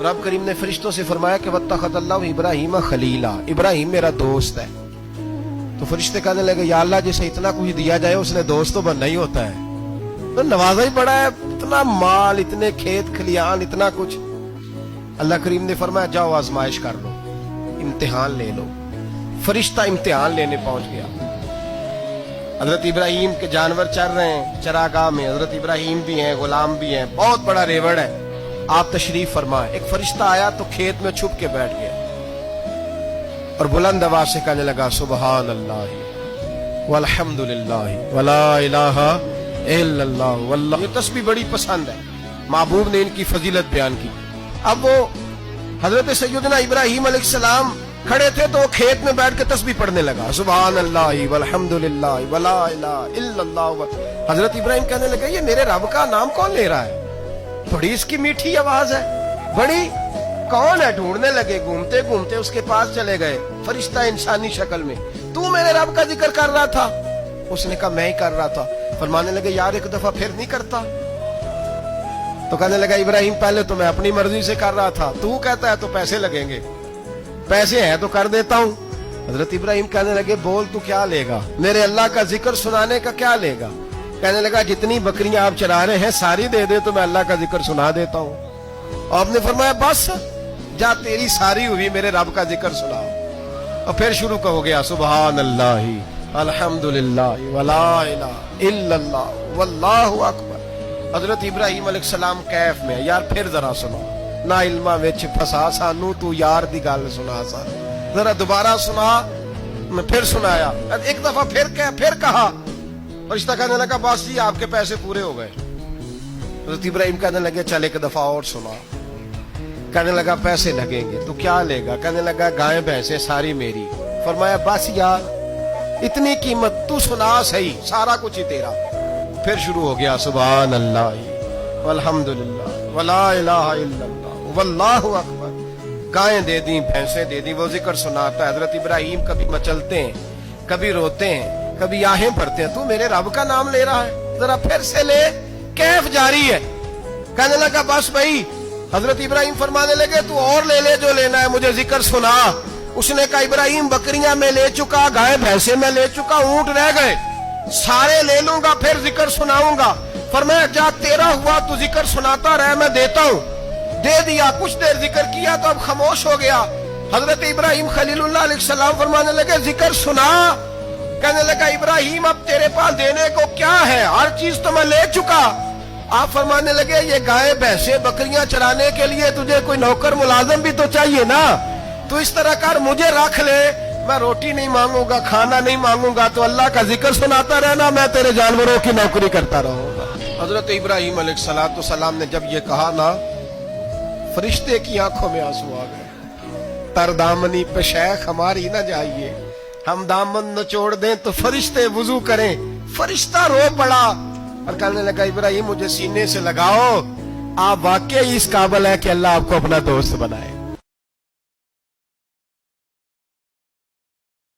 रब करीम ने फरिश्तों से फरमाया कि वत्तखज़ल्लाहु इब्राहीम खलीला, इब्राहिम मेरा दोस्त है। तो फरिश्ते कहने लगे या अल्लाह जिसे इतना कुछ दिया जाए उसने दोस्त तो बनना ही होता है, तो नवाजा ही बड़ा है, इतना माल, इतने खेत खलियान, इतना कुछ। अल्लाह करीम ने फरमाया जाओ आजमाइश कर लो, इम्तिहान ले लो। फरिश्ता इम्तिहान लेने पहुंच गया। हजरत इब्राहिम के जानवर चर रहे हैं चरागाह में, हजरत इब्राहिम भी हैं, गुलाम भी हैं, बहुत बड़ा रेवड़ है। आप तशरीफ फरमाए। एक फरिश्ता आया तो खेत में छुप के बैठ गया और बुलंद आवाज से कहने लगा सुबहान अल्लाह वल्हम्दुलिल्लाह वला इलाहा इल्लल्लाह वल्लाह। ये तस्बीह बड़ी पसंद है, महबूब ने इनकी फजीलत बयान की। अब वो हजरत सैयदना इब्राहिम अलैहिस्सलाम खड़े थे तो वो खेत में बैठ के तस्बीह पढ़ने लगा सुबहान अल्लाह वल्हम्दुलिल्लाह वला इलाहा इल्लल्लाह। हजरत इब्राहिम कहने लगे ये मेरे रब का नाम कौन ले रहा है, बड़ी इसकी मीठी आवाज है, बड़ी कौन है। ढूंढने लगे, घूमते घूमते उसके पास चले गए। फरिश्ता इंसानी शक्ल में, तू मेरे रब का जिक्र कर रहा था? उसने कहा मैं ही कर रहा था। फरमाने लगे यार एक दफा फिर नहीं करता? तो कहने लगा इब्राहिम पहले तो मैं अपनी मर्जी से कर रहा था, तू कहता है तो पैसे लगेंगे, पैसे हैं तो कर देता हूं। हजरत इब्राहिम कहने लगे बोल तू क्या लेगा, मेरे अल्लाह का जिक्र सुनाने का क्या लेगा? कहने लगा जितनी बकरियां आप चरा रहे हैं सारी दे दे तो मैं अल्लाह का जिक्र सुना देता हूं। और आपने फरमाया बस जा तेरी सारी हुई, मेरे रब का जिक्र सुनाओ। और फिर शुरू हो गया सुबहान अल्लाह अल्हम्दुलिल्लाह वला इलाहा इल्लल्लाह वल्लाहु अकबर। हजरत इब्राहिम अलैहिस्सलाम कैफ में, यार फिर जरा सुना, ना इल्मा विच फसा सानू, तू यार दी गल सुना सा, जरा दोबारा सुना। मैं फिर सुनाया, एक दफा फिर कहा। फरिश्ता कहने लगा बस जी आपके पैसे पूरे हो गए। हजरत इब्राहिम कहने लगे चल एक दफा और सुना। कहने लगा पैसे लगेंगे, तो क्या लेगा? कहने लगा गाय भैंसे सारी मेरी। फरमाया बस यार इतनी कीमत, तू सुना सही, सारा कुछ ही तेरा। फिर शुरू हो गया सुभान अल्लाह वल्हम्दुलिल्लाह वला इलाहा इल्लल्लाह वल्लाहु अकबर। गायें दे दी, भैंसे दे दी, वो जिक्र सुनाता है। हजरत इब्राहिम कभी मचलते हैं, कभी रोते हैं, कभी आहें भरते हैं, तू मेरे रब का नाम ले रहा है, जरा फिर से ले। कैफ जारी है। कहने लगा बस भाई। हजरत इब्राहिम फरमाने लगे तू और ले ले जो लेना है, मुझे जिक्र सुना। उसने कहा इब्राहिम बकरियां मैं ले चुका, गाय भैंसे मैं ले चुका, ऊंट रह गए, सारे ले लूंगा फिर जिक्र सुनाऊंगा। फरमाया जा तेरा हुआ तू जिक्र सुनाता रह, मैं देता हूं। दे दिया, कुछ देर जिक्र किया तो अब खामोश हो गया। हजरत इब्राहिम खलीलुल्लाह अलैहिस्सलाम फरमाने लगे जिक्र सुना। कहने लगा इब्राहिम अब तेरे पास देने को क्या है, हर चीज तो मैं ले चुका। आप फरमाने लगे ये गाय भैंसे बकरियां चराने के लिए तुझे कोई नौकर मुलाजिम भी तो चाहिए ना, तो इस तरह कर मुझे रख ले, मैं रोटी नहीं मांगूंगा, खाना नहीं मांगूंगा, तो अल्लाह का जिक्र सुनाता रहना, मैं तेरे जानवरों की नौकरी करता रहूंगा। हजरत इब्राहिम अलैहिस्सलाम ने जब ये कहा ना, फरिश्ते की आंखों में आंसू आ गए। तरदामनी पे शैख हमारी ना जाइए, हम दामन नचोड़ दें तो फरिश्ते वुजू करें। फरिश्ता रो पड़ा और कहने लगा इब्राहिम मुझे सीने से लगाओ, आप वाकई इस काबिल है कि अल्लाह आपको अपना दोस्त बनाए।